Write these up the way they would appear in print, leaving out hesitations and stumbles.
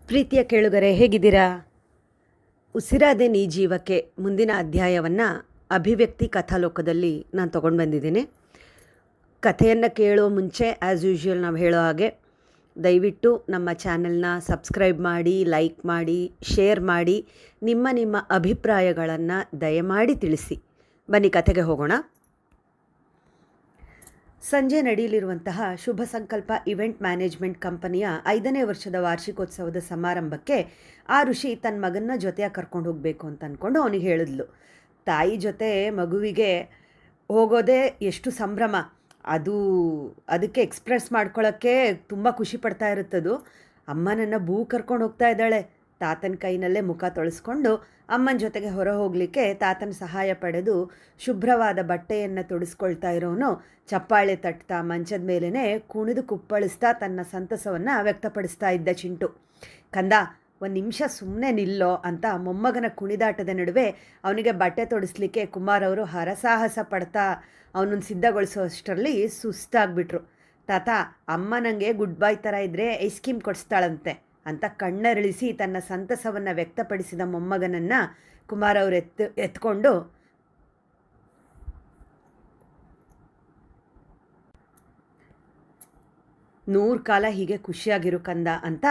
ಪ್ರೀತಿಯ ಕೇಳುಗರೆ, ಹೇಗಿದ್ದೀರಾ? ಉಸಿರಾದೆ ನೀ ಜೀವಕ್ಕೆ ಮುಂದಿನ ಅಧ್ಯಾಯವನ್ನು ಅಭಿವ್ಯಕ್ತಿ ಕಥಾಲೋಕದಲ್ಲಿ ನಾನು ತೊಗೊಂಡು ಬಂದಿದ್ದೀನಿ. ಕಥೆಯನ್ನು ಕೇಳೋ ಮುಂಚೆ ಆ್ಯಸ್ ಯೂಶ್ವಲ್ ನಾವು ಹೇಳೋ ಹಾಗೆ ದಯವಿಟ್ಟು ನಮ್ಮ ಚಾನೆಲ್ನ ಸಬ್ಸ್ಕ್ರೈಬ್ ಮಾಡಿ, ಲೈಕ್ ಮಾಡಿ, ಶೇರ್ ಮಾಡಿ, ನಿಮ್ಮ ಅಭಿಪ್ರಾಯಗಳನ್ನು ದಯಮಾಡಿ ತಿಳಿಸಿ. ಬನ್ನಿ ಕಥೆಗೆ ಹೋಗೋಣ. ಸಂಜೆ ನಡೆಯಲಿರುವಂತಹ ಶುಭ ಸಂಕಲ್ಪ ಇವೆಂಟ್ ಮ್ಯಾನೇಜ್ಮೆಂಟ್ ಕಂಪನಿಯ 5ನೇ ವರ್ಷದ ವಾರ್ಷಿಕೋತ್ಸವದ ಸಮಾರಂಭಕ್ಕೆ ಆ ಋಷಿ ತನ್ನ ಮಗನ ಜೊತೆಯಾಗಿ ಕರ್ಕೊಂಡು ಹೋಗಬೇಕು ಅಂತ ಅಂದ್ಕೊಂಡು ಅವನಿಗೆ ಹೇಳಿದ್ಲು. ತಾಯಿ ಜೊತೆ ಮಗುವಿಗೆ ಹೋಗೋದೇ ಎಷ್ಟು ಸಂಭ್ರಮ, ಅದಕ್ಕೆ ಎಕ್ಸ್ಪ್ರೆಸ್ ಮಾಡ್ಕೊಳ್ಳೋಕ್ಕೆ ತುಂಬ ಖುಷಿ ಪಡ್ತಾ ಇರುತ್ತದು. ಅಮ್ಮನನ್ನು ಬೂ ಕರ್ಕೊಂಡು ಹೋಗ್ತಾ ಇದ್ದಾಳೆ. ತಾತನ ಕೈನಲ್ಲೇ ಮುಖ ತೊಳೆಸ್ಕೊಂಡು ಅಮ್ಮನ ಜೊತೆಗೆ ಹೊರ ಹೋಗಲಿಕ್ಕೆ ತಾತನ ಸಹಾಯ ಪಡೆದು ಶುಭ್ರವಾದ ಬಟ್ಟೆಯನ್ನು ತೊಡಿಸ್ಕೊಳ್ತಾ ಇರೋನು ಚಪ್ಪಾಳೆ ತಟ್ತಾ ಮಂಚದ ಮೇಲೇ ಕುಣಿದು ಕುಪ್ಪಳಿಸ್ತಾ ತನ್ನ ಸಂತಸವನ್ನು ವ್ಯಕ್ತಪಡಿಸ್ತಾ ಇದ್ದ ಚಿಂಟು. ಕಂದ, ಒಂದು ನಿಮಿಷ ಸುಮ್ಮನೆ ನಿಲ್ಲೋ ಅಂತ ಮೊಮ್ಮಗನ ಕುಣಿದಾಟದ ನಡುವೆ ಅವನಿಗೆ ಬಟ್ಟೆ ತೊಡಿಸ್ಲಿಕ್ಕೆ ಕುಮಾರ್ ಅವರು ಹರಸಾಹಸ ಪಡ್ತಾ ಅವನನ್ನು ಸಿದ್ಧಗೊಳಿಸೋ ಅಷ್ಟರಲ್ಲಿ ಸುಸ್ತಾಗ್ಬಿಟ್ರು. ತಾತ, ಅಮ್ಮ ನನಗೆ ಗುಡ್ ಬಾಯ್ ಥರ ಇದ್ದರೆ ಐಸ್ ಕ್ರೀಮ್ ಕೊಡಿಸ್ತಾಳಂತೆ ಅಂತ ಕಣ್ಣರಳಿಸಿ ತನ್ನ ಸಂತಸವನ್ನು ವ್ಯಕ್ತಪಡಿಸಿದ ಮೊಮ್ಮಗನನ್ನು ಕುಮಾರ್ ಅವರು ಎತ್ಕೊಂಡು ನೂರು ಕಾಲ ಹೀಗೆ ಖುಷಿಯಾಗಿರು ಕಂದ ಅಂತ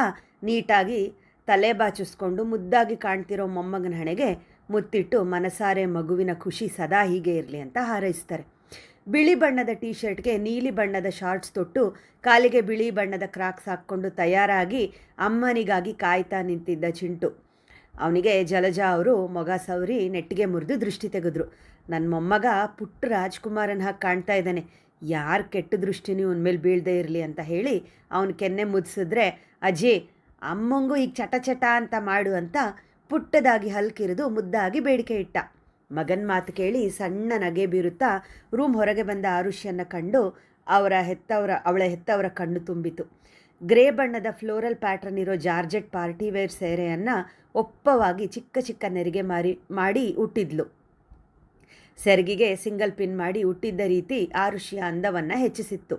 ನೀಟಾಗಿ ತಲೆ ಬಾಚಿಸ್ಕೊಂಡು ಮುದ್ದಾಗಿ ಕಾಣ್ತಿರೋ ಮೊಮ್ಮಗನ ಹಣೆಗೆ ಮುತ್ತಿಟ್ಟು ಮನಸಾರೆ ಮಗುವಿನ ಖುಷಿ ಸದಾ ಹೀಗೆ ಇರಲಿ ಅಂತ ಹಾರೈಸ್ತಾರೆ. ಬಿಳಿ ಬಣ್ಣದ ಟೀ ಶರ್ಟ್ಗೆ ನೀಲಿ ಬಣ್ಣದ ಶಾರ್ಟ್ಸ್ ತೊಟ್ಟು ಕಾಲಿಗೆ ಬಿಳಿ ಬಣ್ಣದ ಕ್ರಾಕ್ಸ್ ಹಾಕ್ಕೊಂಡು ತಯಾರಾಗಿ ಅಮ್ಮನಿಗಾಗಿ ಕಾಯ್ತಾ ನಿಂತಿದ್ದ ಚಿಂಟು. ಅವನಿಗೆ ಜಲಜಾ ಅವರು ಮೊಗ ಸವರಿ ನೆಟ್ಟಿಗೆ ಮುರಿದು ದೃಷ್ಟಿ ತೆಗೆದ್ರು. ನನ್ನ ಮೊಮ್ಮಗ ಪುಟ್ಟ ರಾಜ್ಕುಮಾರನ ಹಾಗೆ ಕಾಣ್ತಾ ಇದ್ದಾನೆ, ಯಾರು ಕೆಟ್ಟ ದೃಷ್ಟಿನೂ ಅವನ ಮೇಲೆ ಬೀಳದೇ ಇರಲಿ ಅಂತ ಹೇಳಿ ಅವನ ಕೆನ್ನೆ ಮುದಿಸಿದ್ರೆ, ಅಜ್ಜಿ ಅಮ್ಮಂಗೂ ಈಗ ಚಟ ಅಂತ ಮಾಡು ಅಂತ ಪುಟ್ಟದಾಗಿ ಹಲ್ಕಿರಿದು ಮುದ್ದಾಗಿ ಬೇಡಿಕೆ ಇಟ್ಟ. ಮಗನ ಮಾತು ಕೇಳಿ ಸಣ್ಣ ನಗೆ ಬೀರುತ್ತಾ ರೂಮ್ ಹೊರಗೆ ಬಂದ ಆರುಷಿಯನ್ನು ಕಂಡು ಅವಳ ಹೆತ್ತವರ ಕಣ್ಣು ತುಂಬಿತು. ಗ್ರೇ ಬಣ್ಣದ ಫ್ಲೋರಲ್ ಪ್ಯಾಟ್ರನ್ ಇರೋ ಜಾರ್ಜೆಟ್ ಪಾರ್ಟಿವೇರ್ ಸೀರೆಯನ್ನು ಒಪ್ಪವಾಗಿ ಚಿಕ್ಕ ಚಿಕ್ಕ ನೆರಿಗೆ ಮಾಡಿ ಉಟ್ಟಿದ್ಲು. ಸೆರಗಿಗೆ ಸಿಂಗಲ್ ಪಿನ್ ಮಾಡಿ ಉಟ್ಟಿದ್ದ ರೀತಿ ಆರುಷಿಯ ಅಂದವನ್ನು ಹೆಚ್ಚಿಸಿತ್ತು.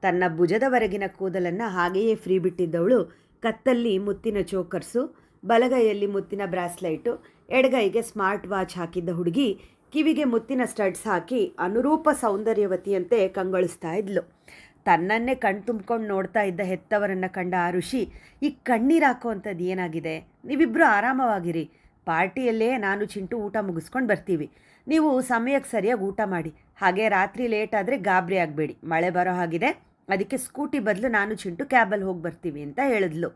ತನ್ನ ಭುಜದವರೆಗಿನ ಕೂದಲನ್ನು ಹಾಗೆಯೇ ಫ್ರೀ ಬಿಟ್ಟಿದ್ದವಳು ಕತ್ತಲ್ಲಿ ಮುತ್ತಿನ ಚೋಕರ್ಸು, ಬಲಗೈಯಲ್ಲಿ ಮುತ್ತಿನ ಬ್ರಾಸ್ಲೈಟು, ಎಡಗೈಗೆ ಸ್ಮಾರ್ಟ್ ವಾಚ್ ಹಾಕಿದ್ದ ಹುಡುಗಿ ಕಿವಿಗೆ ಮುತ್ತಿನ ಸ್ಟಡ್ಸ್ ಹಾಕಿ ಅನುರೂಪ ಸೌಂದರ್ಯವತಿಯಂತೆ ಕಂಗೊಳಿಸ್ತಾ ಇದ್ಲು. ತನ್ನನ್ನೇ ಕಣ್ ತುಂಬ್ಕೊಂಡು ನೋಡ್ತಾ ಇದ್ದ ಹೆತ್ತವರನ್ನು ಕಂಡ ಆರುಷಿ, ಈ ಕಣ್ಣೀರು ಹಾಕೋವಂಥದ್ದು ಏನಾಗಿದೆ? ನೀವಿಬ್ಬರು ಆರಾಮವಾಗಿರಿ, ಪಾರ್ಟಿಯಲ್ಲೇ ನಾನು ಚಿಂಟು ಊಟ ಮುಗಿಸ್ಕೊಂಡು ಬರ್ತೀವಿ. ನೀವು ಸಮಯಕ್ಕೆ ಸರಿಯಾಗಿ ಊಟ ಮಾಡಿ. ಹಾಗೆ ರಾತ್ರಿ ಲೇಟ್ ಆದರೆ ಗಾಬರಿ ಆಗಬೇಡಿ, ಮಳೆ ಬರೋ ಹಾಗಿದೆ, ಅದಕ್ಕೆ ಸ್ಕೂಟಿ ಬದಲು ನಾನು ಚಿಂಟು ಕ್ಯಾಬಲ್ಲಿ ಹೋಗಿ ಬರ್ತೀವಿ ಅಂತ ಹೇಳಿದ್ಲು.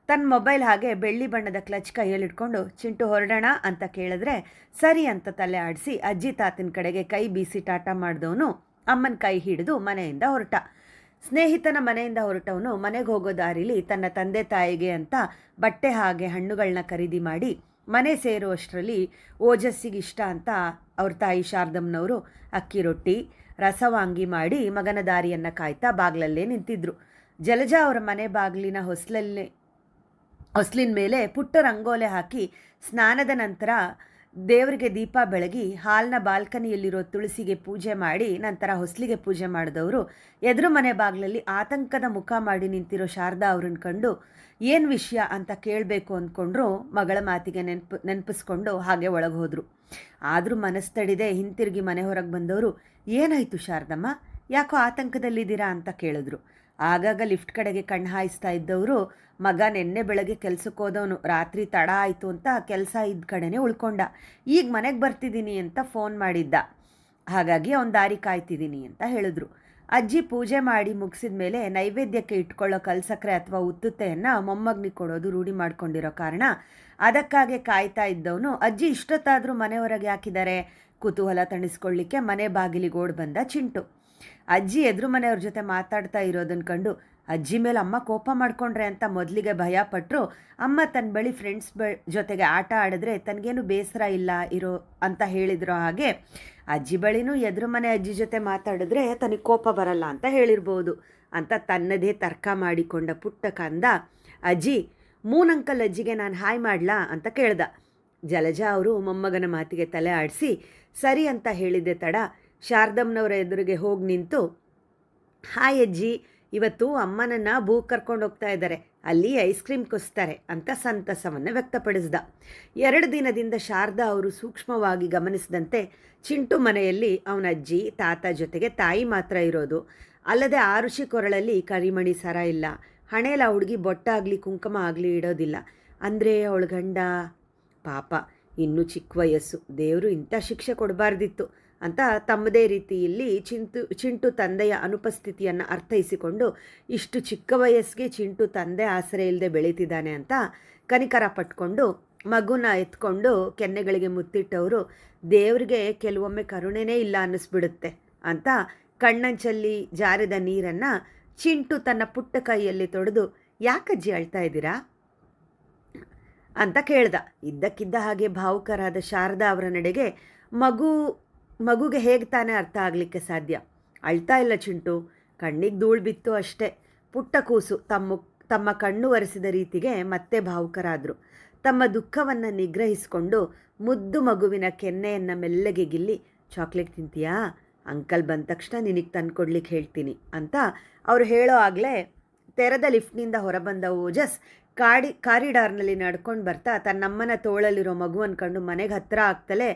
ತನ್ನ ಮೊಬೈಲ್ ಹಾಗೆ ಬೆಳ್ಳಿ ಬಣ್ಣದ ಕ್ಲಚ್ ಕೈಯಲ್ಲಿಟ್ಕೊಂಡು ಚಿಂಟು ಹೊರಡೋಣ ಅಂತ ಕೇಳಿದ್ರೆ ಸರಿ ಅಂತ ತಲೆ ಆಡಿಸಿ ಅಜ್ಜಿ ತಾತನ ಕಡೆಗೆ ಕೈ ಬೀಸಿ ಟಾಟಾ ಮಾಡಿದವನು ಅಮ್ಮನ ಕೈ ಹಿಡಿದು ಮನೆಯಿಂದ ಹೊರಟ. ಸ್ನೇಹಿತನ ಮನೆಯಿಂದ ಹೊರಟವನು ಮನೆಗೆ ಹೋಗೋ ದಾರಿಲಿ ತನ್ನ ತಂದೆ ತಾಯಿಗೆ ಅಂತ ಬಟ್ಟೆ ಹಾಗೆ ಹಣ್ಣುಗಳನ್ನ ಖರೀದಿ ಮಾಡಿ ಮನೆ ಸೇರುವಷ್ಟರಲ್ಲಿ ಓಜಸ್ಸಿಗಿಷ್ಟ ಅಂತ ಅವ್ರ ತಾಯಿ ಶಾರದಮ್ಮನವರು ಅಕ್ಕಿ ರೊಟ್ಟಿ ರಸವಾಂಗಿ ಮಾಡಿ ಮಗನ ದಾರಿಯನ್ನು ಕಾಯ್ತಾ ಬಾಗಿಲಲ್ಲೇ ನಿಂತಿದ್ರು. ಜಲಜಾ ಅವರ ಮನೆ ಬಾಗಿಲಿನ ಹೊಸ್ಲಿನ ಮೇಲೆ ಪುಟ್ಟ ರಂಗೋಲೆ ಹಾಕಿ ಸ್ನಾನದ ನಂತರ ದೇವರಿಗೆ ದೀಪ ಬೆಳಗಿ ಹಾಲ್ನ ಬಾಲ್ಕನಿಯಲ್ಲಿರೋ ತುಳಸಿಗೆ ಪೂಜೆ ಮಾಡಿ ನಂತರ ಹೊಸ್ಲಿಗೆ ಪೂಜೆ ಮಾಡಿದವರು ಎದುರು ಮನೆ ಬಾಗಿಲಲ್ಲಿ ಆತಂಕದ ಮುಖ ಮಾಡಿ ನಿಂತಿರೋ ಶಾರದಾ ಅವ್ರನ್ನ ಕಂಡು ಏನು ವಿಷಯ ಅಂತ ಕೇಳಬೇಕು ಅಂದ್ಕೊಂಡ್ರು. ಮಗಳ ಮಾತಿಗೆ ನೆನಪಿಸ್ಕೊಂಡು ಹಾಗೆ ಒಳಗೆ ಹೋದರು. ಆದರೂ ಮನಸ್ಸು ತಡಿದೆ ಹಿಂತಿರುಗಿ ಮನೆ ಹೊರಗೆ ಬಂದವರು, ಏನಾಯಿತು ಶಾರದಮ್ಮ, ಯಾಕೋ ಆತಂಕದಲ್ಲಿದ್ದೀರಾ ಅಂತ ಕೇಳಿದ್ರು. ಆಗಾಗ ಲಿಫ್ಟ್ ಕಡೆಗೆ ಕಣ್ಣು ಹಾಯಿಸ್ತಾ ಇದ್ದವರು, ಮಗ ನೆನ್ನೆ ಬೆಳಗ್ಗೆ ಕೆಲ್ಸಕ್ಕೆ ಹೋದವನು, ರಾತ್ರಿ ತಡ ಆಯಿತು ಅಂತ ಕೆಲಸ ಇದ್ದ ಕಡೆನೇ ಉಳ್ಕೊಂಡ, ಈಗ ಮನೆಗೆ ಬರ್ತಿದ್ದೀನಿ ಅಂತ ಫೋನ್ ಮಾಡಿದ್ದ, ಹಾಗಾಗಿ ಅವನ ದಾರಿ ಕಾಯ್ತಿದ್ದೀನಿ ಅಂತ ಹೇಳಿದ್ರು. ಅಜ್ಜಿ ಪೂಜೆ ಮಾಡಿ ಮುಗಿಸಿದ ಮೇಲೆ ನೈವೇದ್ಯಕ್ಕೆ ಇಟ್ಕೊಳ್ಳೋ ಕಲ್ಸಕ್ಕರೆ ಅಥವಾ ಉತ್ತುತ್ತೆಯನ್ನು ಮೊಮ್ಮಗನಿಗೆ ಕೊಡೋದು ರೂಢಿ ಮಾಡ್ಕೊಂಡಿರೋ ಕಾರಣ ಅದಕ್ಕಾಗೆ ಕಾಯ್ತಾ ಇದ್ದವನು ಅಜ್ಜಿ ಇಷ್ಟೊತ್ತಾದರೂ ಮನೆ ಹೊರಗೆ ಹಾಕಿದ್ದಾರೆ ಕುತೂಹಲ ತಣಿಸ್ಕೊಳ್ಳಿಕ್ಕೆ ಮನೆ ಬಾಗಿಲಿಗೆ ಓಡ್ ಬಂದ ಚಿಂಟು. ಅಜ್ಜಿ ಎದುರು ಮನೆಯವ್ರ ಜೊತೆ ಮಾತಾಡ್ತಾ ಇರೋದನ್ನು ಕಂಡು ಅಜ್ಜಿ ಮೇಲೆ ಅಮ್ಮ ಕೋಪ ಮಾಡ್ಕೊಂಡ್ರೆ ಅಂತ ಮೊದಲಿಗೆ ಭಯಪಟ್ಟರು. ಅಮ್ಮ ತನ್ನ ಬಳಿ ಫ್ರೆಂಡ್ಸ್ ಜೊತೆಗೆ ಆಟ ಆಡಿದ್ರೆ ತನಗೇನು ಬೇಸರ ಇಲ್ಲ ಇರೋ ಅಂತ ಹೇಳಿದ್ರು. ಹಾಗೆ ಅಜ್ಜಿ ಬಳಿನೂ ಎದುರು ಮನೆ ಅಜ್ಜಿ ಜೊತೆ ಮಾತಾಡಿದ್ರೆ ತನಗೆ ಕೋಪ ಬರಲ್ಲ ಅಂತ ಹೇಳಿರ್ಬೋದು ಅಂತ ತನ್ನದೇ ತರ್ಕ ಮಾಡಿಕೊಂಡ ಪುಟ್ಟ ಕಂದ, ಅಜ್ಜಿ ಮೂನಂಕಲ್ ಅಜ್ಜಿಗೆ ನಾನು ಹಾಯ್ ಮಾಡಲಾ ಅಂತ ಕೇಳ್ದ. ಜಲಜಾ ಅವರು ಮೊಮ್ಮಗನ ಮಾತಿಗೆ ತಲೆ ಆಡಿಸಿ ಸರಿ ಅಂತ ಹೇಳಿದ್ದೆ ತಡ ಶಾರದಮ್ಮನವರ ಎದುರಿಗೆ ಹೋಗಿ ನಿಂತು, ಹಾಯ್ ಅಜ್ಜಿ, ಇವತ್ತು ಅಮ್ಮನನ್ನು ಬೂಕ್ ಕರ್ಕೊಂಡು ಹೋಗ್ತಾ ಇದ್ದಾರೆ, ಅಲ್ಲಿ ಐಸ್ ಕ್ರೀಮ್ ಕೊಸ್ತಾರೆ ಅಂತ ಸಂತಸವನ್ನು ವ್ಯಕ್ತಪಡಿಸಿದ. 2 ದಿನದಿಂದ ಶಾರದಾ ಅವರು ಸೂಕ್ಷ್ಮವಾಗಿ ಗಮನಿಸಿದಂತೆ ಚಿಂಟು ಮನೆಯಲ್ಲಿ ಅವನ ಅಜ್ಜಿ ತಾತ ಜೊತೆಗೆ ತಾಯಿ ಮಾತ್ರ ಇರೋದು. ಅಲ್ಲದೆ ಆರುಷಿ ಕೊರಳಲ್ಲಿ ಕರಿಮಣಿ ಸರ ಇಲ್ಲ, ಹಣೆಯಲ್ಲಿ ಆ ಹುಡುಗಿ ಬೊಟ್ಟಾಗಲಿ ಕುಂಕುಮ ಆಗಲಿ ಇಡೋದಿಲ್ಲ. ಅಂದರೆ ಅವಳ ಗಂಡ ಪಾಪ ಇನ್ನೂ ಚಿಕ್ಕ ವಯಸ್ಸು, ದೇವರು ಇಂಥ ಶಿಕ್ಷೆ ಕೊಡಬಾರ್ದಿತ್ತು ಅಂತ ತಮ್ಮದೇ ರೀತಿಯಲ್ಲಿ ಚಿಂಟು ತಂದೆಯ ಅನುಪಸ್ಥಿತಿಯನ್ನು ಅರ್ಥೈಸಿಕೊಂಡು ಇಷ್ಟು ಚಿಕ್ಕ ವಯಸ್ಸಿಗೆ ಚಿಂಟು ತಂದೆ ಆಸರೆ ಇಲ್ಲದೆ ಬೆಳೀತಿದ್ದಾನೆ ಅಂತ ಕನಿಕರ ಪಟ್ಕೊಂಡು ಮಗುನ ಎತ್ಕೊಂಡು ಕೆನ್ನೆಗಳಿಗೆ ಮುತ್ತಿಟ್ಟವರು ದೇವ್ರಿಗೆ ಕೆಲವೊಮ್ಮೆ ಕರುಣೆನೇ ಇಲ್ಲ ಅನ್ನಿಸ್ಬಿಡುತ್ತೆ ಅಂತ ಕಣ್ಣಂಚಲ್ಲಿ ಜಾರಿದ ನೀರನ್ನು ಚಿಂಟು ತನ್ನ ಪುಟ್ಟ ಕೈಯಲ್ಲಿ ತೊಡೆದು, ಯಾಕಜ್ಜಿ ಅಳ್ತಾ ಇದ್ದೀರಾ ಅಂತ ಕೇಳ್ದ. ಇದ್ದಕ್ಕಿದ್ದ ಹಾಗೆ ಭಾವುಕರಾದ ಶಾರದಾ ಅವರ ನಡೆಗೆ ಮಗುಗೆ ಹೇಗೆ ತಾನೇ ಅರ್ಥ ಆಗಲಿಕ್ಕೆ ಸಾಧ್ಯ? ಅಳ್ತಾ ಇಲ್ಲ ಚಿಂಟು, ಕಣ್ಣಿಗೆ ಧೂಳು ಬಿತ್ತು ಅಷ್ಟೇ. ಪುಟ್ಟ ಕೂಸು ತಮ್ಮ ಕಣ್ಣು ಒರೆಸಿದ ರೀತಿಗೆ ಮತ್ತೆ ಭಾವುಕರಾದರು. ತಮ್ಮ ದುಃಖವನ್ನು ನಿಗ್ರಹಿಸಿಕೊಂಡು ಮುದ್ದು ಮಗುವಿನ ಕೆನ್ನೆಯನ್ನು ಮೆಲ್ಲಗೆ ಗಿಲ್ಲಿ, ಚಾಕ್ಲೇಟ್ ತಿಂತೀಯಾ? ಅಂಕಲ್ ಬಂದ ತಕ್ಷಣ ನಿನಗೆ ತಂದುಕೊಡ್ಲಿಕ್ಕೆ ಹೇಳ್ತೀನಿ ಅಂತ ಅವರು ಹೇಳೋ ಆಗಲೇ ತೆರೆದ ಲಿಫ್ಟ್ನಿಂದ ಹೊರಬಂದ ಓಜಸ್ ಕಾರಿಡಾರ್ನಲ್ಲಿ ನಡ್ಕೊಂಡು ಬರ್ತಾ ತನ್ನಮ್ಮನ ತೋಳಲ್ಲಿರೋ ಮಗುವನ್ನು ಕಂಡು ಮನೆಗೆ ಹತ್ತಿರ ಆಗ್ತಲೇ,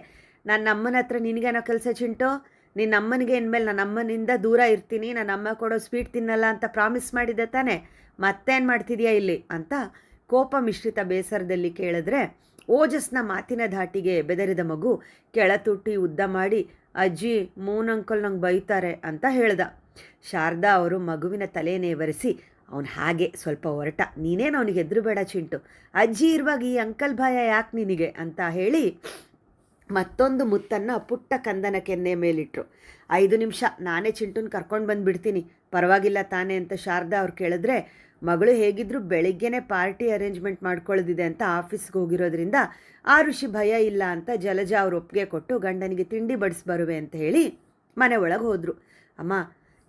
ನನ್ನ ಅಮ್ಮನ ಹತ್ರ ನಿನಗೇನೋ ಕೆಲಸ ಚಿಂಟು? ನಿನ್ನ ಅಮ್ಮನಿಗೆ ಇನ್ಮೇಲೆ ನನ್ನ ಅಮ್ಮನಿಂದ ದೂರ ಇರ್ತೀನಿ, ನನ್ನ ಅಮ್ಮ ಕೊಡೋ ಸ್ವೀಟ್ ತಿನ್ನಲ್ಲ ಅಂತ ಪ್ರಾಮಿಸ್ ಮಾಡಿದ್ದೆ ತಾನೆ, ಮತ್ತೇನು ಮಾಡ್ತಿದ್ಯಾ ಇಲ್ಲಿ ಅಂತ ಕೋಪ ಮಿಶ್ರಿತ ಬೇಸರದಲ್ಲಿ ಕೇಳಿದ್ರೆ, ಓಜಸ್ನ ಮಾತಿನ ಧಾಟಿಗೆ ಬೆದರಿದ ಮಗು ಕೆಳತುಟ್ಟಿ ಉದ್ದ ಮಾಡಿ, ಅಜ್ಜಿ ಮೂನ್ ಅಂಕಲ್ ನಂಗೆ ಬೈತಾರೆ ಅಂತ ಹೇಳ್ದ. ಶಾರದಾ ಅವರು ಮಗುವಿನ ತಲೆ ನೇವರಿಸಿ, ಅವನು ಹಾಗೆ ಸ್ವಲ್ಪ ಹೊರಟ, ನೀನೇನು ಅವನಿಗೆ ಎದುರು ಬೇಡ ಚಿಂಟು, ಅಜ್ಜಿ ಇರುವಾಗ ಈ ಅಂಕಲ್ ಭಯ ಯಾಕೆ ನಿನಗೆ ಅಂತ ಹೇಳಿ ಮತ್ತೊಂದು ಮುತ್ತನ್ನು ಪುಟ್ಟ ಕಂದನ ಕೆನ್ನೆ ಮೇಲಿಟ್ರು. 5 ನಿಮಿಷ ನಾನೇ ಚಿಂಟುನ ಕರ್ಕೊಂಡು ಬಂದುಬಿಡ್ತೀನಿ, ಪರವಾಗಿಲ್ಲ ತಾನೇ ಅಂತ ಶಾರದಾ ಅವ್ರು ಕೇಳಿದ್ರೆ, ಮಗಳು ಹೇಗಿದ್ರು ಬೆಳಿಗ್ಗೆನೇ ಪಾರ್ಟಿ ಅರೇಂಜ್ಮೆಂಟ್ ಮಾಡ್ಕೊಳ್ಳೋದಿದೆ ಅಂತ ಆಫೀಸ್ಗೆ ಹೋಗಿರೋದ್ರಿಂದ ಆ ಋಷಿ ಭಯ ಇಲ್ಲ ಅಂತ ಜಲಜ ಅವ್ರು ಒಪ್ಪಿಗೆ ಕೊಟ್ಟು ಗಂಡನಿಗೆ ತಿಂಡಿ ಬಡಿಸ್ಬರುವೆ ಅಂತ ಹೇಳಿ ಮನೆ ಒಳಗೆ ಹೋದರು. ಅಮ್ಮ,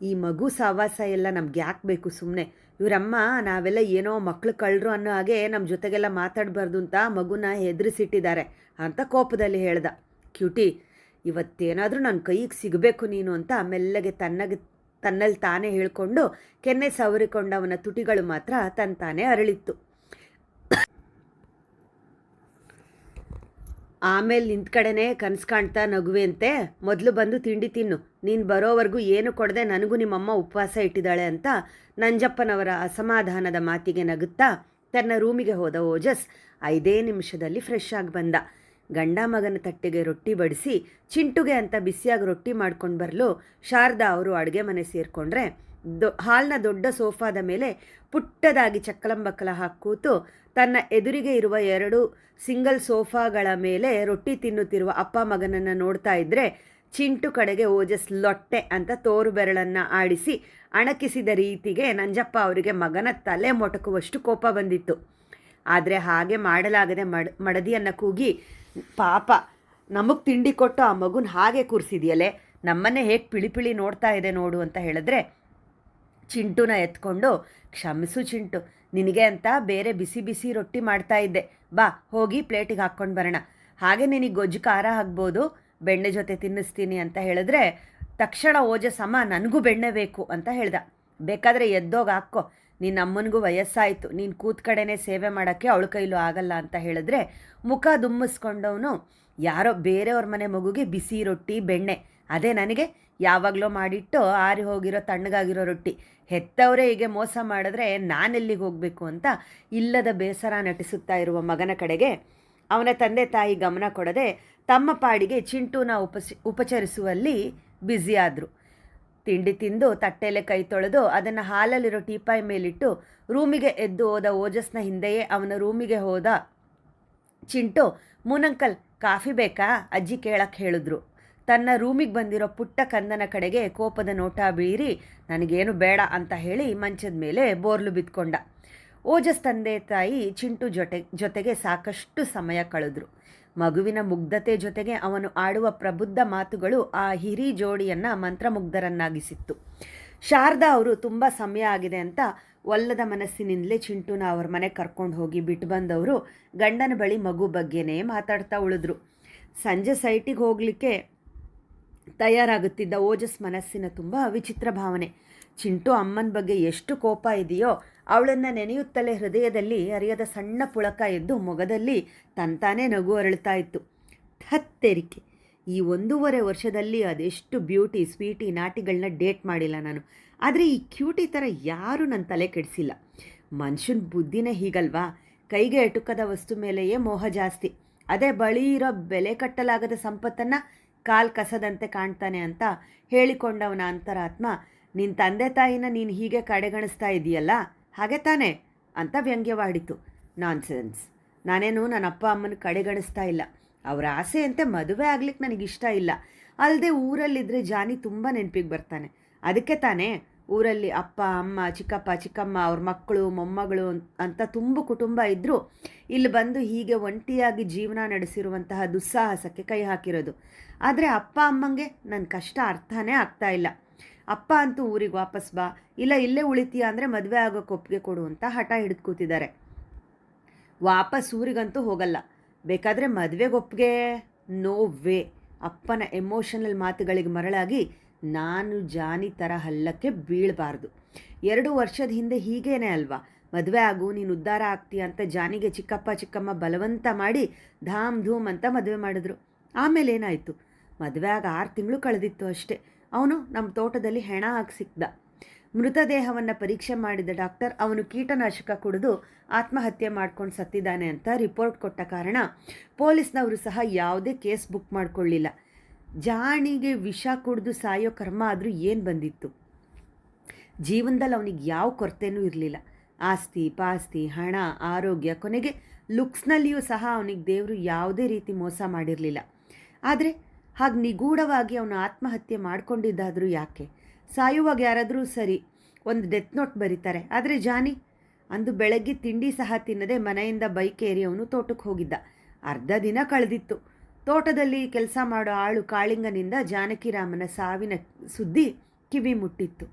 ಈ ಮಗು ಸಹವಾಸ ಎಲ್ಲ ನಮ್ಗೆ ಯಾಕೆ ಬೇಕು ಸುಮ್ಮನೆ? ಇವರಮ್ಮ ನಾವೆಲ್ಲ ಏನೋ ಮಕ್ಕಳು ಕಳ್ಳರು ಅನ್ನೋ ಹಾಗೆ ನಮ್ಮ ಜೊತೆಗೆಲ್ಲ ಮಾತಾಡಬಾರ್ದು ಅಂತ ಮಗುನ ಹೆದರಿಸಿಟ್ಟಿದ್ದಾರೆ ಅಂತ ಕೋಪದಲ್ಲಿ ಹೇಳ್ದ. ಕ್ಯೂಟಿ, ಇವತ್ತೇನಾದರೂ ನನ್ನ ಕೈಗೆ ಸಿಗಬೇಕು ನೀನು ಅಂತ ಮೆಲ್ಲಗೆ ತನ್ನಲ್ಲಿ ತಾನೇ ಹೇಳ್ಕೊಂಡು ಕೆನ್ನೆ ಸವರಿಕೊಂಡವನ ತುಟಿಗಳು ಮಾತ್ರ ತಾನೇ ಅರಳಿತ್ತು. ಆಮೇಲೆ ನಿಂತ ಕಡೆನೇ ಕನಸು ಕಾಣ್ತಾ ನಗುವೆಂತೆ, ಮೊದಲು ಬಂದು ತಿಂಡಿ ತಿನ್ನು, ನೀನು ಬರೋವರೆಗೂ ಏನು ಕೊಡದೆ ನನಗೂ ನಿಮ್ಮಮ್ಮ ಉಪವಾಸ ಇಟ್ಟಿದ್ದಾಳೆ ಅಂತ ನಂಜಪ್ಪನವರ ಅಸಮಾಧಾನದ ಮಾತಿಗೆ ನಗುತ್ತಾ ತನ್ನ ರೂಮಿಗೆ ಹೋದ ಓಜಸ್ 5 ನಿಮಿಷದಲ್ಲಿ ಫ್ರೆಶ್ ಆಗಿ ಬಂದ. ಗಂಡ ಮಗನ ತಟ್ಟೆಗೆ ರೊಟ್ಟಿ ಬಡಿಸಿ ಚಿಂಟುಗೆ ಅಂತ ಬಿಸಿಯಾಗಿ ರೊಟ್ಟಿ ಮಾಡ್ಕೊಂಡು ಬರಲು ಶಾರದಾ ಅವರು ಅಡುಗೆ ಮನೆ ಸೇರಿಕೊಂಡ್ರೆ ಹಾಲ್ನ ದೊಡ್ಡ ಸೋಫಾದ ಮೇಲೆ ಪುಟ್ಟದಾಗಿ ಚಕ್ಕಲಂಬಕ್ಕಲ ಹಾಕಿ ಕೂತು ತನ್ನ ಎದುರಿಗೆ ಇರುವ 2 ಸಿಂಗಲ್ ಸೋಫಾಗಳ ಮೇಲೆ ರೊಟ್ಟಿ ತಿನ್ನುತ್ತಿರುವ ಅಪ್ಪ ಮಗನನ್ನು ನೋಡ್ತಾ ಇದ್ದರೆ ಚಿಂಟು ಕಡೆಗೆ ಓಜಸ್ ಲೊಟ್ಟೆ ಅಂತ ತೋರು ಬೆರಳನ್ನು ಆಡಿಸಿ ಅಣಕಿಸಿದ ರೀತಿಗೆ ನಂಜಪ್ಪ ಅವರಿಗೆ ಮಗನ ತಲೆ ಮೊಟಕುವಷ್ಟು ಕೋಪ ಬಂದಿತ್ತು. ಆದರೆ ಹಾಗೆ ಮಾಡಲಾಗದೆ ಮಡದಿಯನ್ನು ಕೂಗಿ, ಪಾಪ ನಮಗೆ ತಿಂಡಿ ಕೊಟ್ಟು ಆ ಮಗುನ ಹಾಗೆ ಕೂರಿಸಿದೆಯಲ್ಲೇ, ನಮ್ಮನ್ನೇ ಹೇಗೆ ಪಿಳಿ ನೋಡ್ತಾ ಇದೆ ನೋಡು ಅಂತ ಹೇಳಿದ್ರೆ ಚಿಂಟುನ ಎತ್ಕೊಂಡು, ಕ್ಷಮಿಸು ಚಿಂಟು, ನಿನಗೆ ಅಂತ ಬೇರೆ ಬಿಸಿ ಬಿಸಿ ರೊಟ್ಟಿ ಮಾಡ್ತಾ ಇದ್ದೆ, ಬಾ ಹೋಗಿ ಪ್ಲೇಟಿಗೆ ಹಾಕ್ಕೊಂಡು ಬರೋಣ, ಹಾಗೆ ನಿನಗೆ ಗೊಜ್ಜು ಖಾರ ಹಾಕ್ಬೋದು, ಬೆಣ್ಣೆ ಜೊತೆ ತಿನ್ನಿಸ್ತೀನಿ ಅಂತ ಹೇಳಿದ್ರೆ ತಕ್ಷಣ ಓಜಸಮ್ಮ ನನಗೂ ಬೆಣ್ಣೆ ಬೇಕು ಅಂತ ಹೇಳ್ದ. ಬೇಕಾದರೆ ಎದ್ದೋಗಿ ಹಾಕ್ಕೋ, ನಿನ್ನ ಅಮ್ಮನಿಗೂ ವಯಸ್ಸಾಯಿತು, ನೀನು ಕೂತ್ ಕಡೆನೇ ಸೇವೆ ಮಾಡೋಕ್ಕೆ ಅವಳ ಕೈಲೂ ಆಗಲ್ಲ ಅಂತ ಹೇಳಿದ್ರೆ ಮುಖ ದುಮ್ಮಿಸ್ಕೊಂಡವನು, ಯಾರೋ ಬೇರೆಯವ್ರ ಮನೆ ಮಗುಗೆ ಬಿಸಿ ರೊಟ್ಟಿ ಬೆಣ್ಣೆ, ಅದೇ ನನಗೆ ಯಾವಾಗಲೂ ಮಾಡಿಟ್ಟು ಆರಿ ಹೋಗಿರೋ ತಣ್ಣಗಾಗಿರೋ ರೊಟ್ಟಿ, ಹೆತ್ತವರೇ ಹೀಗೆ ಮೋಸ ಮಾಡಿದ್ರೆ ನಾನೆಲ್ಲಿಗೆ ಹೋಗಬೇಕು ಅಂತ ಇಲ್ಲದ ಬೇಸರ ನಟಿಸುತ್ತಾ ಇರುವ ಮಗನ ಕಡೆಗೆ ಅವನ ತಂದೆ ತಾಯಿ ಗಮನ ಕೊಡದೆ ತಮ್ಮ ಪಾಡಿಗೆ ಚಿಂಟುನ ಉಪಚರಿಸುವಲ್ಲಿ ಬ್ಯುಸಿಯಾದರು. ತಿಂಡಿ ತಿಂದು ತಟ್ಟೆಲೆ ಕೈ ತೊಳೆದು ಅದನ್ನು ಹಾಲಲ್ಲಿರೋ ಟೀಪಾಯಿ ಮೇಲಿಟ್ಟು ರೂಮಿಗೆ ಎದ್ದು ಹೋದ ಓಜಸ್ನ ಹಿಂದೆಯೇ ಅವನ ರೂಮಿಗೆ ಹೋದ ಚಿಂಟು, ಮೂನಂಕಲ್ ಕಾಫಿ ಬೇಕಾ ಅಜ್ಜಿ ಕೇಳಕ್ಕೆ ಹೇಳಿದ್ರು. ತನ್ನ ರೂಮಿಗೆ ಬಂದಿರೋ ಪುಟ್ಟ ಕಂದನ ಕಡೆಗೆ ಕೋಪದ ನೋಟ ಬೀರಿ ನನಗೇನು ಬೇಡ ಅಂತ ಹೇಳಿ ಮಂಚದ ಮೇಲೆ ಬೋರ್ಲು ಬಿದ್ಕೊಂಡ. ಓಜಸ್ ತಂದೆ ತಾಯಿ ಚಿಂಟು ಜೊತೆಗೆ ಸಾಕಷ್ಟು ಸಮಯ ಕಳೆದ್ರು. ಮಗುವಿನ ಮುಗ್ಧತೆ ಜೊತೆಗೆ ಅವನು ಆಡುವ ಪ್ರಬುದ್ಧ ಮಾತುಗಳು ಆ ಹಿರಿ ಜೋಡಿಯನ್ನು ಮಂತ್ರಮುಗ್ಧರನ್ನಾಗಿಸಿತ್ತು. ಶಾರದಾ ಅವರು ತುಂಬ ಸಮಯ ಆಗಿದೆ ಅಂತ ಒಲ್ಲದ ಮನಸ್ಸಿನಿಂದಲೇ ಚಿಂಟುನ ಅವ್ರ ಮನೆ ಕರ್ಕೊಂಡು ಹೋಗಿ ಬಿಟ್ಟು ಬಂದವರು ಗಂಡನ ಬಳಿ ಮಗು ಬಗ್ಗೆನೇ ಮಾತಾಡ್ತಾ ಉಳಿದ್ರು. ಸಂಜೆ ಸೈಟಿಗೆ ಹೋಗಲಿಕ್ಕೆ ತಯಾರಾಗುತ್ತಿದ್ದ ಓಜಸ್ ಮನಸ್ಸಿನ ತುಂಬ ವಿಚಿತ್ರ ಭಾವನೆ. ಚಿಂಟು ಅಮ್ಮನ ಬಗ್ಗೆ ಎಷ್ಟು ಕೋಪ ಇದೆಯೋ ಅವಳನ್ನು ನೆನೆಯುತ್ತಲೇ ಹೃದಯದಲ್ಲಿ ಅರಿಯದ ಸಣ್ಣ ಪುಳಕ ಎದ್ದು ಮೊಗದಲ್ಲಿ ತಂತಾನೇ ನಗು ಅರಳ್ತಾ ಇತ್ತು. ಹತ್ತೆರಿಕೆ, ಈ 1.5 ವರ್ಷದಲ್ಲಿ ಅದೆಷ್ಟು ಬ್ಯೂಟಿ ಸ್ವೀಟಿ ನಾಟಿಗಳನ್ನ ಡೇಟ್ ಮಾಡಿಲ್ಲ ನಾನು. ಆದರೆ ಈ ಕ್ಯೂಟಿ ಥರ ಯಾರೂ ನನ್ನ ತಲೆ ಕೆಡಿಸಿಲ್ಲ. ಮನುಷ್ಯನ ಬುದ್ಧಿನೇ ಹೀಗಲ್ವಾ, ಕೈಗೆ ಎಟುಕದ ವಸ್ತು ಮೇಲೆಯೇ ಮೋಹ ಜಾಸ್ತಿ. ಅದೇ ಬಳಿ ಇರೋ ಬೆಲೆ ಕಟ್ಟಲಾಗದ ಸಂಪತ್ತನ್ನು ಕಾಲು ಕಸದಂತೆ ಕಾಣ್ತಾನೆ ಅಂತ ಹೇಳಿಕೊಂಡವನ ಅಂತರಾತ್ಮ, ನಿನ್ನ ತಂದೆ ತಾಯಿನ ನೀನು ಹೀಗೆ ಕಡೆಗಣಿಸ್ತಾ ಇದೆಯಲ್ಲ ಹಾಗೆ ತಾನೇ ಅಂತ ವ್ಯಂಗ್ಯವಾಡಿತು. ನಾನ್ಸೆನ್ಸ್, ನಾನೇನು ನನ್ನ ಅಪ್ಪ ಅಮ್ಮನ ಕಡೆಗಣಿಸ್ತಾ ಇಲ್ಲ. ಅವರ ಆಸೆಯಂತೆ ಮದುವೆ ಆಗ್ಲಿಕ್ಕೆ ನನಗಿಷ್ಟ ಇಲ್ಲ. ಅಲ್ಲದೆ ಊರಲ್ಲಿದ್ದರೆ ಜಾನಿ ತುಂಬ ನೆನಪಿಗೆ ಬರ್ತಾನೆ. ಅದಕ್ಕೆ ತಾನೇ ಊರಲ್ಲಿ ಅಪ್ಪ ಅಮ್ಮ ಚಿಕ್ಕಪ್ಪ ಚಿಕ್ಕಮ್ಮ ಅವ್ರ ಮಕ್ಕಳು ಮೊಮ್ಮಗಳು ಅಂತ ತುಂಬ ಕುಟುಂಬ ಇದ್ದರೂ ಇಲ್ಲಿ ಬಂದು ಹೀಗೆ ಒಂಟಿಯಾಗಿ ಜೀವನ ನಡೆಸಿರುವಂತಹ ದುಸ್ಸಾಹಸಕ್ಕೆ ಕೈ ಹಾಕಿರೋದು. ಆದರೆ ಅಪ್ಪ ಅಮ್ಮಂಗೆ ನನ್ನ ಕಷ್ಟ ಅರ್ಥನೇ ಆಗ್ತಾ ಇಲ್ಲ. ಅಪ್ಪ ಅಂತೂ ಊರಿಗೆ ವಾಪಸ್ ಬಾ, ಇಲ್ಲ ಇಲ್ಲೇ ಉಳಿತೀಯ ಅಂದರೆ ಮದುವೆ ಆಗೋಕ್ಕೆ ಒಪ್ಪಿಗೆ ಕೊಡು ಅಂತ ಹಠ ಹಿಡಿದು ಕೂತಿದ್ದಾರೆ. ವಾಪಸ್ ಊರಿಗಂತೂ ಹೋಗಲ್ಲ, ಬೇಕಾದರೆ ಮದುವೆಗೆ ಒಪ್ಪಿಗೆ ನೋ ವೇ. ಅಪ್ಪನ ಎಮೋಷನಲ್ ಮಾತುಗಳಿಗೆ ಮರಳಾಗಿ ನಾನು ಜಾನಿ ಥರ ಹಲ್ಲಕ್ಕೆ ಬೀಳಬಾರ್ದು. 2 ವರ್ಷದ ಹಿಂದೆ ಹೀಗೇನೆ ಅಲ್ವಾ, ಮದುವೆ ಆಗು ನೀನು ಉದ್ಧಾರ ಆಗ್ತೀಯ ಅಂತ ಜಾನಿಗೆ ಚಿಕ್ಕಪ್ಪ ಚಿಕ್ಕಮ್ಮ ಬಲವಂತ ಮಾಡಿ ಧಾಮ್ ಧೂಮ್ ಅಂತ ಮದುವೆ ಮಾಡಿದ್ರು. ಆಮೇಲೆ ಏನಾಯಿತು, ಮದುವೆ ಆಗ 6 ತಿಂಗಳು ಕಳೆದಿತ್ತು ಅಷ್ಟೇ. ಅವನು ನಮ್ಮ ತೋಟದಲ್ಲಿ ಹೆಣ ಹಾಕಿ ಸಿಕ್ದ. ಮೃತದೇಹವನ್ನು ಪರೀಕ್ಷೆ ಮಾಡಿದ ಡಾಕ್ಟರ್ ಅವನು ಕೀಟನಾಶಕ ಕುಡಿದು ಆತ್ಮಹತ್ಯೆ ಮಾಡ್ಕೊಂಡು ಸತ್ತಿದ್ದಾನೆ ಅಂತ ರಿಪೋರ್ಟ್ ಕೊಟ್ಟ ಕಾರಣ ಪೊಲೀಸ್ನವರು ಸಹ ಯಾವುದೇ ಕೇಸ್ ಬುಕ್ ಮಾಡಿಕೊಳ್ಳಿಲ್ಲ. ಜಾಣಿಗೆ ವಿಷ ಕುಡಿದು ಸಾಯೋ ಕರ್ಮ ಆದರೂ ಏನು ಬಂದಿತ್ತು? ಜೀವನದಲ್ಲಿ ಅವನಿಗೆ ಯಾವ ಕೊರತೆಯೂ ಇರಲಿಲ್ಲ. ಆಸ್ತಿ ಪಾಸ್ತಿ ಹಣ ಆರೋಗ್ಯ, ಕೊನೆಗೆ ಲುಕ್ಸ್ನಲ್ಲಿಯೂ ಸಹ ಅವನಿಗೆ ದೇವರು ಯಾವುದೇ ರೀತಿ ಮೋಸ ಮಾಡಿರಲಿಲ್ಲ. ಆದರೆ ಹಾಗೆ ನಿಗೂಢವಾಗಿ ಅವನು ಆತ್ಮಹತ್ಯೆ ಮಾಡ್ಕೊಂಡಿದ್ದಾದರೂ ಯಾಕೆ? ಸಾಯುವಾಗ ಯಾರಾದರೂ ಸರಿ ಒಂದು ಡೆತ್ ನೋಟ್ ಬರೀತಾರೆ. ಆದರೆ ಜಾನಿ ಅಂದು ಬೆಳಗ್ಗೆ ತಿಂಡಿ ಸಹ ತಿನ್ನದೆ ಮನೆಯಿಂದ ಬೈಕ್ ಏರಿ ಅವನು ತೋಟಕ್ಕೆ ಹೋಗಿದ್ದ. ಅರ್ಧ ದಿನ ಕಳೆದಿತ್ತು. ತೋಟದಲ್ಲಿ ಕೆಲಸ ಮಾಡೋ ಆಳು ಕಾಳಿಂಗನಿಂದ ಜಾನಕಿರಾಮನ ಸಾವಿನ ಸುದ್ದಿ ಕಿವಿ ಮುಟ್ಟಿತ್ತು.